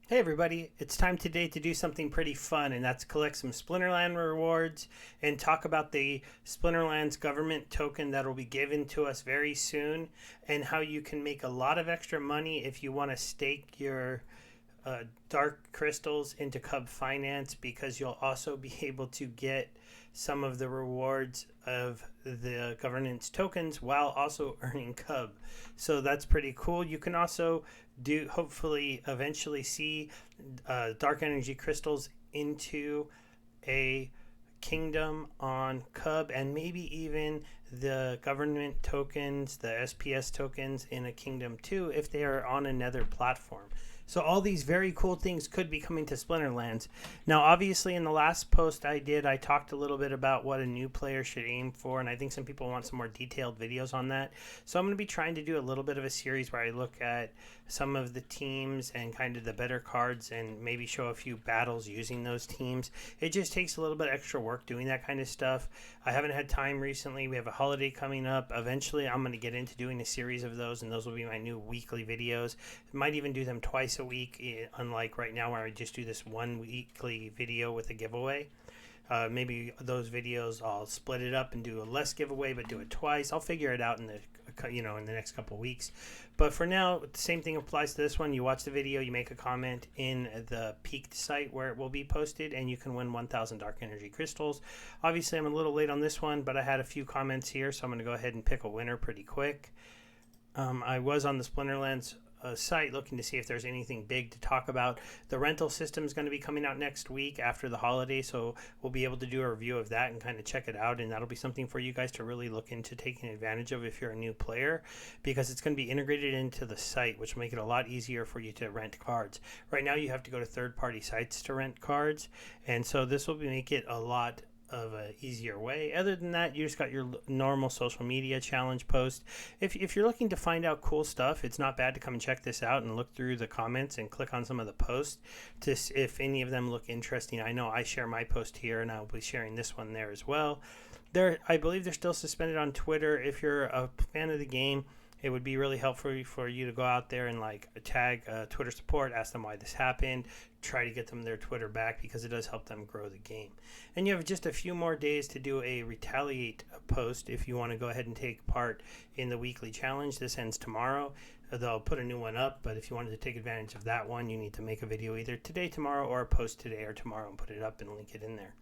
Hey everybody, it's time today to do something pretty fun, and that's collect some Splinterland rewards and talk about the Splinterlands government token that will be given to us very soon, and how you can make a lot of extra money if you want to stake your dark crystals into CUB Finance, because you'll also be able to get some of the rewards of the governance tokens while also earning CUB. So that's pretty cool. You can also do hopefully eventually see dark energy crystals into a kingdom on CUB, and maybe even the government tokens, the SPS tokens in a kingdom too, if they are on another platform. So all these very cool things could be coming to Splinterlands. Now, obviously, in the last post I did, I talked a little bit about what a new player should aim for, and I think some people want some more detailed videos on that. So I'm going to be trying to do a little bit of a series where I look at some of the teams and kind of the better cards, and maybe show a few battles using those teams. It just takes a little bit extra work doing that kind of stuff. I haven't had time recently. We have a holiday coming up. Eventually, I'm going to get into doing a series of those, and those will be my new weekly videos. I might even do them twice a week, unlike right now where I just do this one weekly video with a giveaway. Maybe those videos I'll split it up and do a less giveaway, but do it twice. I'll figure it out in the next couple weeks. But for now, the same thing applies to this one. You watch the video, you make a comment in the peaked site where it will be posted, and you can win 1,000 dark energy crystals. Obviously, I'm a little late on this one, but I had a few comments here, so I'm going to go ahead and pick a winner pretty quick. I was on the Splinterlands site looking to see if there's anything big to talk about. The rental system is going to be coming out next week after the holiday, so we'll be able to do a review of that and kind of check it out, and that'll be something for you guys to really look into taking advantage of if you're a new player, because it's going to be integrated into the site, which will make it a lot easier for you to rent cards. Right now you have to go to third-party sites to rent cards, and so this will make it a lot of an easier way. Other than that, you just got your normal social media challenge post. If you're looking to find out cool stuff, it's not bad to come and check this out and look through the comments and click on some of the posts to see if any of them look interesting. I know I share my post here, and I'll be sharing this one there as well. I believe they're still suspended on Twitter. If you're a fan of the game, it would be really helpful for you to go out there and tag Twitter support, ask them why this happened, try to get them their Twitter back, because it does help them grow the game. And you have just a few more days to do a retaliate post if you want to go ahead and take part in the weekly challenge. This ends tomorrow. They'll put a new one up, but if you wanted to take advantage of that one, you need to make a video either today, tomorrow, or a post today or tomorrow and put it up and link it in there.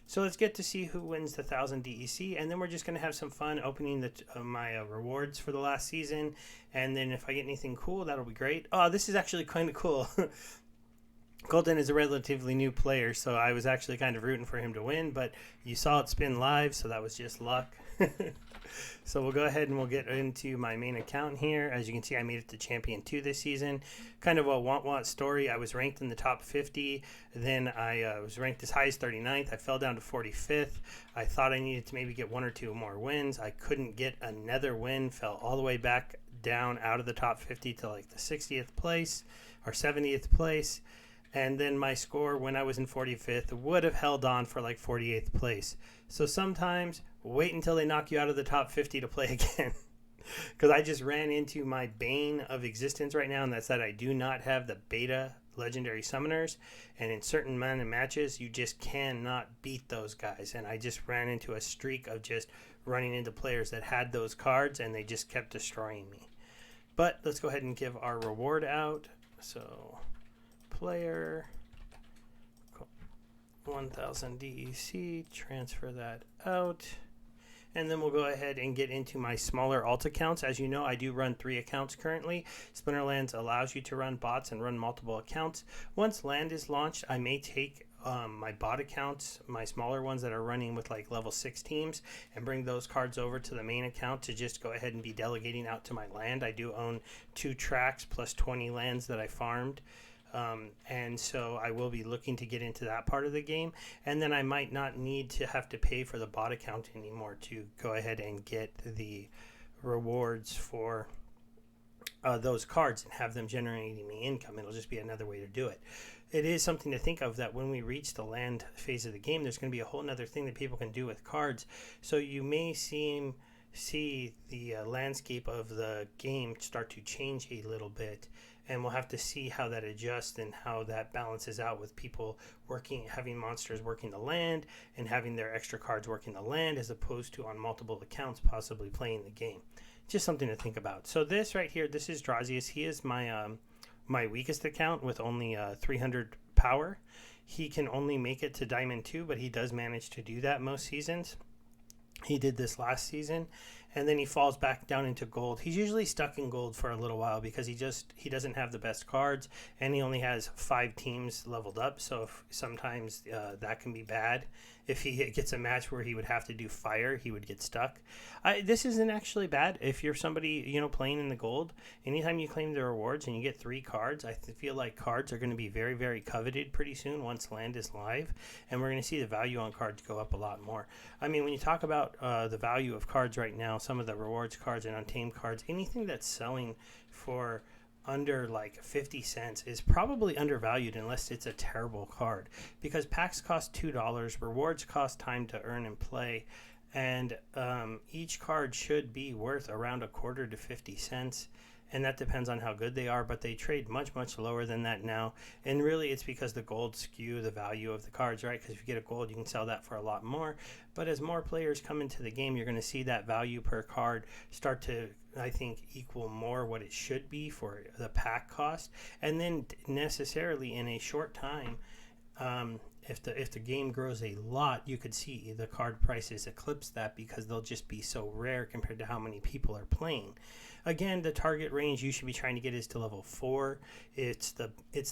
So let's get to see who wins the 1,000 DEC, and then we're just going to have some fun opening my rewards for the last season, and then if I get anything cool, that'll be great. Oh, this is actually kind of cool. Colton is a relatively new player, so I was actually kind of rooting for him to win, but you saw it spin live, so that was just luck. So we'll go ahead and we'll get into my main account here. As you can see, I made it to Champion 2 this season. Kind of a want story. I was ranked in the top 50. Then I was ranked as high as 39th. I fell down to 45th. I thought I needed to maybe get one or two more wins. I couldn't get another win. Fell all the way back down out of the top 50 to like the 60th place or 70th place. And then my score when I was in 45th would have held on for like 48th place. So sometimes wait until they knock you out of the top 50 to play again. Because I just ran into my bane of existence right now, and that's that I do not have the beta legendary summoners. And in certain matches, you just cannot beat those guys. And I just ran into a streak of just running into players that had those cards, and they just kept destroying me. But let's go ahead and give our reward out. So player 1,000 DEC, transfer that out, and then we'll go ahead and get into my smaller alt accounts. As you know, I do run 3 accounts currently. Splinterlands allows you to run bots and run multiple accounts. Once land is launched, I may take my bot accounts, my smaller ones that are running with like level 6 teams, and bring those cards over to the main account to just go ahead and be delegating out to my land. I do own 2 tracks plus 20 lands that I farmed. And so I will be looking to get into that part of the game, and then I might not need to have to pay for the bot account anymore to go ahead and get the rewards for those cards and have them generating me income. It'll just be another way to do it. It is something to think of that when we reach the land phase of the game, there's going to be a whole other thing that people can do with cards. So you may seem see the landscape of the game start to change a little bit, and we'll have to see how that adjusts and how that balances out with people having monsters working the land and having their extra cards working the land, as opposed to on multiple accounts possibly playing the game. Just something to think about. So this right here, this is Drazius. He is my weakest account with only 300 power. He can only make it to Diamond 2, but he does manage to do that most seasons. He did this last season, and then he falls back down into gold. He's usually stuck in gold for a little while because he doesn't have the best cards, and he only has 5 teams leveled up. So sometimes that can be bad. If he gets a match where he would have to do fire, he would get stuck. This isn't actually bad if you're somebody playing in the gold. Anytime you claim the rewards and you get 3 cards, I feel like cards are going to be very, very coveted pretty soon once land is live, and we're going to see the value on cards go up a lot more. I mean, when you talk about the value of cards right now, some of the rewards cards and untamed cards, anything that's selling for under like 50 cents is probably undervalued unless it's a terrible card, because packs cost $2, rewards cost time to earn and play, and each card should be worth around a quarter to 50 cents. And that depends on how good they are, but they trade much, much lower than that now. And really, it's because the gold skew the value of the cards, right? Because if you get a gold, you can sell that for a lot more. But as more players come into the game, you're going to see that value per card start to, I think, equal more what it should be for the pack cost. And then necessarily in a short time, if the game grows a lot, you could see the card prices eclipse that, because they'll just be so rare compared to how many people are playing. Again, the target range you should be trying to get is to level 4. It's the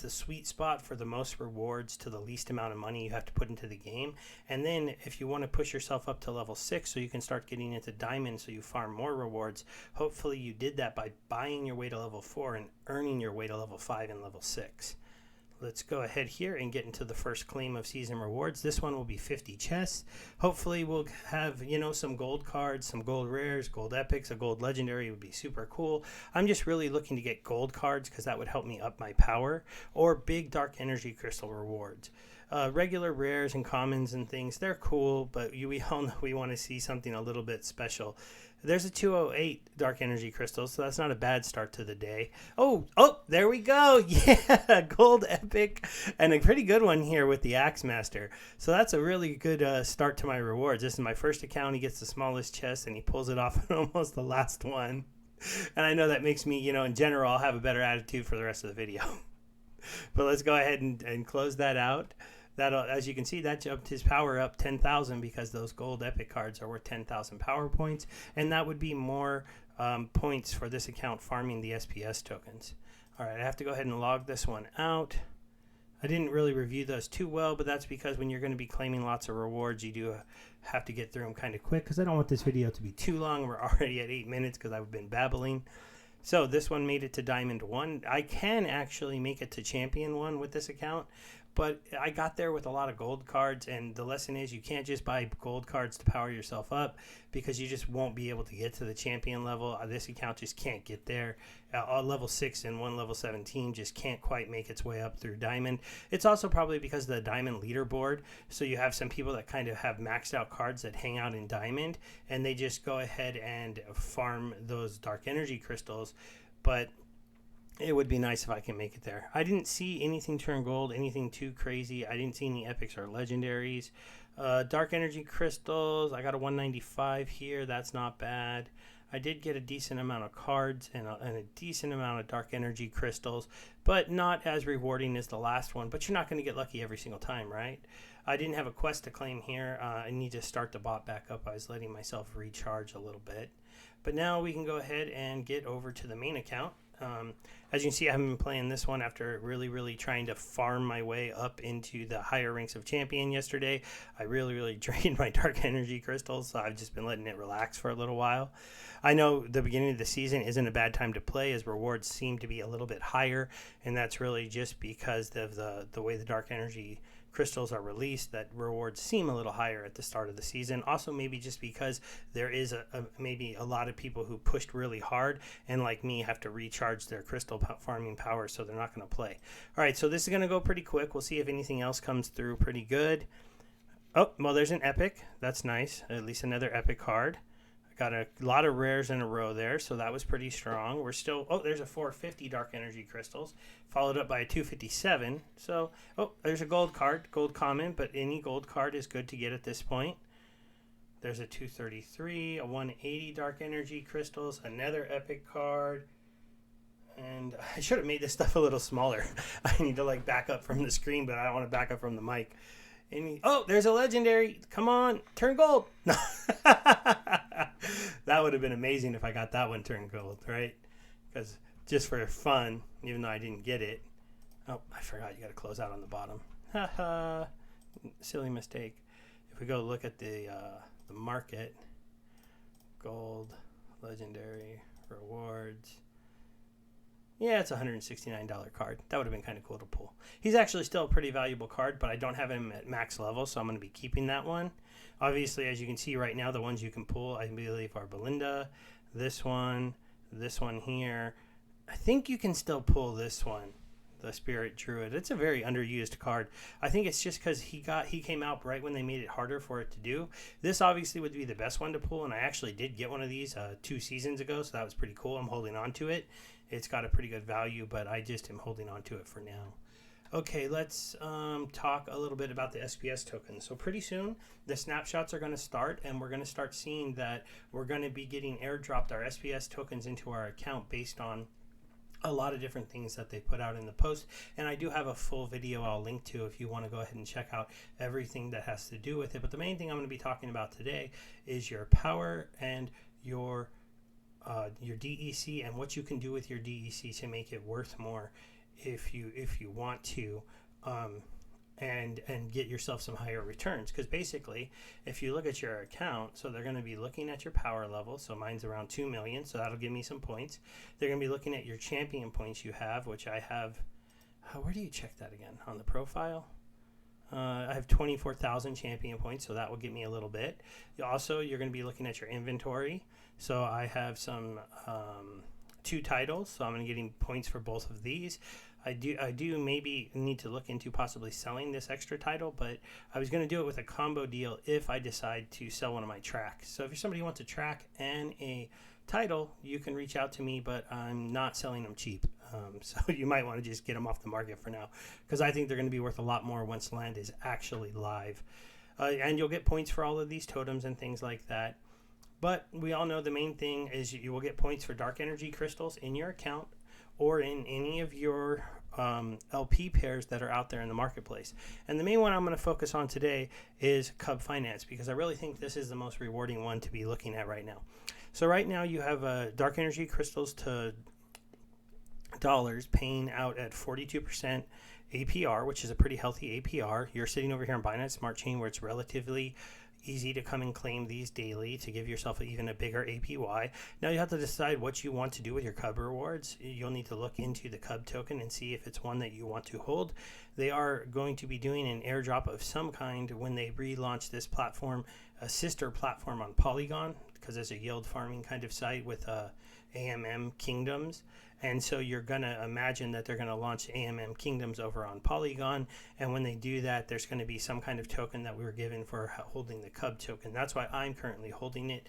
sweet spot for the most rewards to the least amount of money you have to put into the game. And then if you want to push yourself up to level 6 so you can start getting into diamond so you farm more rewards, hopefully you did that by buying your way to level 4 and earning your way to level 5 and level 6. Let's go ahead here and get into the first claim of season rewards. This one will be 50 chests. Hopefully we'll have, some gold cards, some gold rares, gold epics, a gold legendary would be super cool. I'm just really looking to get gold cards because that would help me up my power, or big dark energy crystal rewards. Regular rares and commons and things, they're cool, but we all know we want to see something a little bit special. There's a 208 dark energy crystal, so that's not a bad start to the day. Oh, there we go. Yeah, gold epic, and a pretty good one here with the Axe Master. So that's a really good start to my rewards. This is my first account. He gets the smallest chest, and he pulls it off on almost the last one. And I know that makes me, in general, I'll have a better attitude for the rest of the video. But let's go ahead and close that out. As you can see, that jumped his power up 10,000 because those gold epic cards are worth 10,000 power points, and that would be more points for this account farming the SPS tokens. All right, I have to go ahead and log this one out. I didn't really review those too well, but that's because when you're going to be claiming lots of rewards, you do have to get through them kind of quick, because I don't want this video to be too long. We're already at 8 minutes because I've been babbling. So this one made it to Diamond 1. I can actually make it to Champion 1 with this account, but I got there with a lot of gold cards, and the lesson is you can't just buy gold cards to power yourself up, because you just won't be able to get to the champion level. This account just can't get there. Level 6 and one level 17 just can't quite make its way up through diamond. It's also probably because of the diamond leaderboard, so you have some people that kind of have maxed out cards that hang out in diamond, and they just go ahead and farm those dark energy crystals, but it would be nice if I can make it there. I didn't see anything turn gold, anything too crazy. I didn't see any epics or legendaries. Dark energy crystals, I got a 195 here. That's not bad. I did get a decent amount of cards and a decent amount of dark energy crystals, but not as rewarding as the last one. But you're not going to get lucky every single time, right? I didn't have a quest to claim here. I need to start the bot back up. I was letting myself recharge a little bit. But now we can go ahead and get over to the main account. As you can see, I haven't been playing this one after really trying to farm my way up into the higher ranks of champion yesterday. I really drained my dark energy crystals, so I've just been letting it relax for a little while. I know the beginning of the season isn't a bad time to play, as rewards seem to be a little bit higher, and that's really just because of the way the dark energy crystals are released, that rewards seem a little higher at the start of the season. Also, maybe just because there is maybe a lot of people who pushed really hard and, like me, have to recharge their crystal farming power, so they're not going to play. All right, so this is going to go pretty quick. We'll see if anything else comes through pretty good. Oh, well, there's an epic. That's nice. At least another epic card. Got a lot of rares in a row there, so that was pretty strong. We're still, oh, there's a 450 Dark Energy Crystals, followed up by a 257. So, oh, there's a gold card, gold common, but any gold card is good to get at this point. There's a 233, a 180 Dark Energy Crystals, another epic card. And I should have made this stuff a little smaller. I need to like back up from the screen, but I don't want to back up from the mic. Oh, there's a legendary. Come on, turn gold. No. That would have been amazing if I got that one turned gold, right? Because just for fun, even though I didn't get it. Oh, I forgot you got to close out on the bottom. Haha, silly mistake. If we go look at the market, gold, legendary, rewards. Yeah, it's a $169 card. That would have been kind of cool to pull. He's actually still a pretty valuable card, but I don't have him at max level, so I'm going to be keeping that one. Obviously, as you can see right now, the ones you can pull, I believe, are Belinda, this one here. I think you can still pull this one, the Spirit Druid. It's a very underused card. I think it's just because he came out right when they made it harder for it to do. This obviously would be the best one to pull, and I actually did get one of these 2 seasons ago, so that was pretty cool. I'm holding on to it. It's got a pretty good value, but I just am holding on to it for now. Okay, let's talk a little bit about the SPS tokens. So pretty soon, the snapshots are going to start, and we're going to start seeing that we're going to be getting airdropped our SPS tokens into our account based on a lot of different things that they put out in the post. And I do have a full video I'll link to if you want to go ahead and check out everything that has to do with it. But the main thing I'm going to be talking about today is your power and your DEC and what you can do with your DEC to make it worth more if you want to, and get yourself some higher returns. Because basically, if you look at your account, so they're going to be looking at your power level. So mine's around 2 million, so that'll give me some points. They're going to be looking at your champion points you have, which I have. Where do you check that again? On the profile? I have 24,000 champion points, so that will give me a little bit. Also, you're going to be looking at your inventory. So I have some 2 titles, so I'm going to getting points for both of these. I do maybe need to look into possibly selling this extra title, but I was going to do it with a combo deal if I decide to sell one of my tracks. So if you're somebody who wants a track and a title, you can reach out to me, but I'm not selling them cheap. So you might want to just get them off the market for now, because I think they're going to be worth a lot more once land is actually live. And you'll get points for all of these totems and things like that. But we all know the main thing is you will get points for Dark Energy Crystals in your account or in any of your LP pairs that are out there in the marketplace. And the main one I'm going to focus on today is CUB Finance, because I really think this is the most rewarding one to be looking at right now. So right now you have Dark Energy Crystals to dollars paying out at 42% APR, which is a pretty healthy APR. You're sitting over here on Binance Smart Chain, where it's relatively easy to come and claim these daily to give yourself even a bigger APY. Now you have to decide what you want to do with your CUB rewards. You'll need to look into the CUB token and see if it's one that you want to hold. They are going to be doing an airdrop of some kind when they relaunch this platform, a sister platform on Polygon, because it's a yield farming kind of site with AMM Kingdoms. And so you're going to imagine that they're going to launch AMM Kingdoms over on Polygon. And when they do that, there's going to be some kind of token that we were given for holding the CUB token. That's why I'm currently holding it.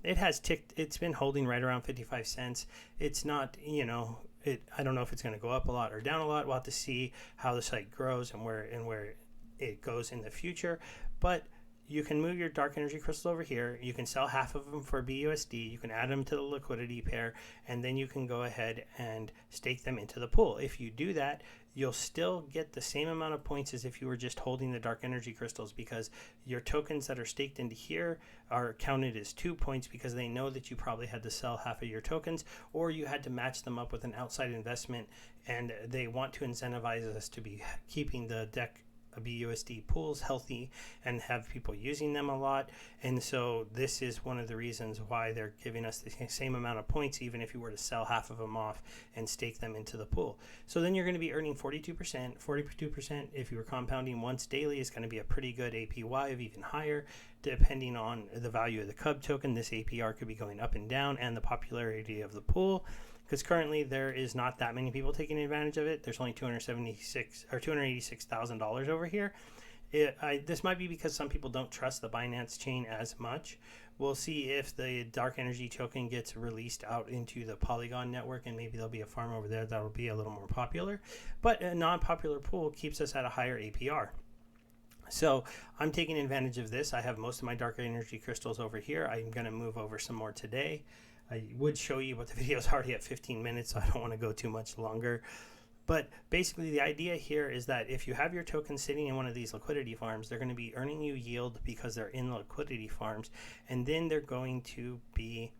It has ticked. It's been holding right around 55 cents. It's not, I don't know if it's going to go up a lot or down a lot. We'll have to see how the site grows and where it goes in the future. But you can move your Dark Energy Crystal over here. You can sell half of them for BUSD. You can add them to the liquidity pair, and then you can go ahead and stake them into the pool. If you do that, you'll still get the same amount of points as if you were just holding the Dark Energy Crystals, because your tokens that are staked into here are counted as 2 points, because they know that you probably had to sell half of your tokens, or you had to match them up with an outside investment, and they want to incentivize us to be keeping the deck BUSD pools healthy and have people using them a lot. And so this is one of the reasons why they're giving us the same amount of points, even if you were to sell half of them off and stake them into the pool. So then you're going to be earning 42%. 42% if you were compounding once daily is going to be a pretty good APY of even higher, depending on the value of the CUB token. This APR could be going up and down, and the popularity of the pool, because currently there is not that many people taking advantage of it. There's only $286,000 over here. This might be because some people don't trust the Binance chain as much, We'll see if the dark energy token gets released out into the Polygon network, and maybe there'll be a farm over there that will be a little more popular. But a non-popular pool keeps us at a higher APR. So I'm taking advantage of this. I have most of my dark energy crystals over here. I'm going to move over some more today. I would show you, but the video is already at 15 minutes, so I don't want to go too much longer. But basically the idea here is that if you have your tokens sitting in one of these liquidity farms, they're going to be earning you yield because they're in liquidity farms, and then they're going to be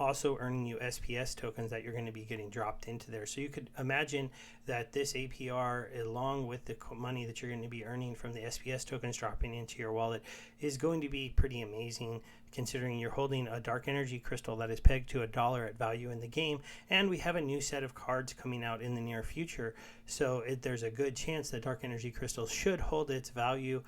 also earning you SPS tokens that you're going to be getting dropped into there. So you could imagine that this APR, along with the money that you're going to be earning from the SPS tokens dropping into your wallet, is going to be pretty amazing, considering you're holding a dark energy crystal that is pegged to $1 at value in the game, and we have a new set of cards coming out in the near future. So there's a good chance that dark energy crystals should hold its value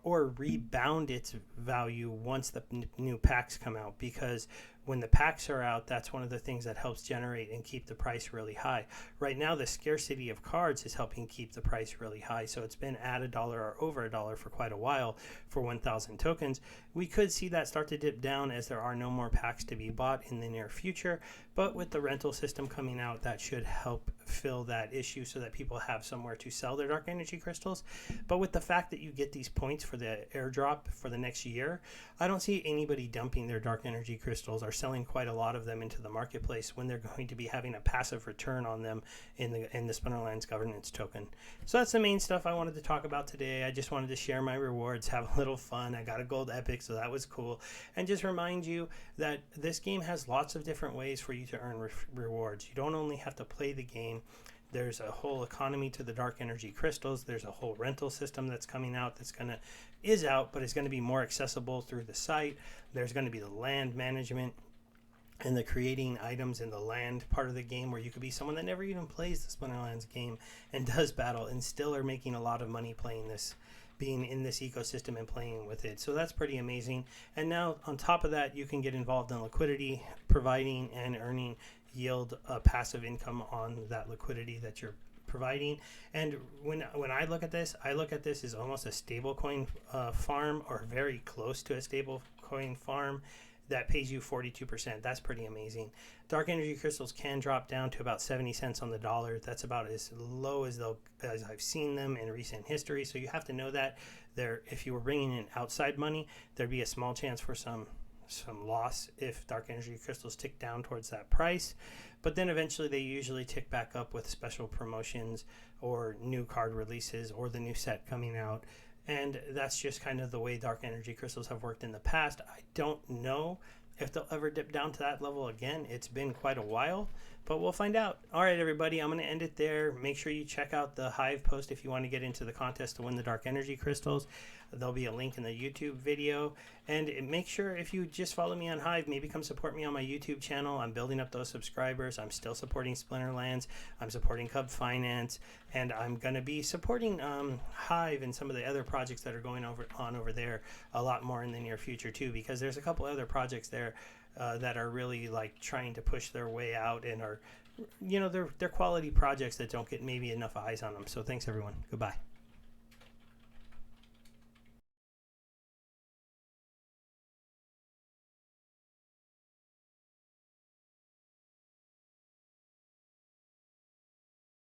or rebound its value once the new packs come out, because when the packs are out, that's one of the things that helps generate and keep the price really high. Right now, the scarcity of cards is helping keep the price really high, so it's been at $1 or over $1 for quite a while for 1,000 tokens. We could see that start to dip down as there are no more packs to be bought in the near future, but with the rental system coming out, that should help fill that issue so that people have somewhere to sell their dark energy crystals. But with the fact that you get these points for the airdrop for the next year, I don't see anybody dumping their dark energy crystals or selling quite a lot of them into the marketplace when they're going to be having a passive return on them in the Splinterlands governance token. So that's the main stuff I wanted to talk about today. I just wanted to share my rewards, have a little fun. I got a gold epic, so that was cool. And just remind you that this game has lots of different ways for you to earn rewards. You don't only have to play the game. There's a whole economy to the dark energy crystals. There's a whole rental system that's coming out is out, but it's going to be more accessible through the site. There's going to be the land management and the creating items in the land part of the game, where you could be someone that never even plays the Splinterlands game and does battle and still are making a lot of money playing this, being in this ecosystem and playing with it. So that's pretty amazing. And now on top of that, you can get involved in liquidity, providing and earning yield, passive income on that liquidity that you're providing. And when I look at this as almost a stable coin farm, or very close to a stable coin farm that pays you 42%. That's pretty amazing. Dark energy crystals can drop down to about 70 cents on the dollar. That's about as low as I've seen them in recent history. So you have to know that if you were bringing in outside money, there'd be a small chance for some loss if dark energy crystals tick down towards that price. But then eventually they usually tick back up with special promotions or new card releases or the new set coming out. And that's just kind of the way dark energy crystals have worked in the past. I don't know if they'll ever dip down to that level again. It's been quite a while, but we'll find out. All right, everybody, I'm going to end it there. Make sure you check out the Hive post if you want to get into the contest to win the dark energy crystals. There'll be a link in the YouTube video. And make sure, if you just follow me on Hive, maybe come support me on my YouTube channel. I'm building up those subscribers. I'm still supporting Splinterlands. I'm supporting CUB Finance. And I'm going to be supporting Hive and some of the other projects that are going on over there a lot more in the near future too, because there's a couple other projects there that are really like trying to push their way out and are, they're quality projects that don't get maybe enough eyes on them. So thanks, everyone. Goodbye.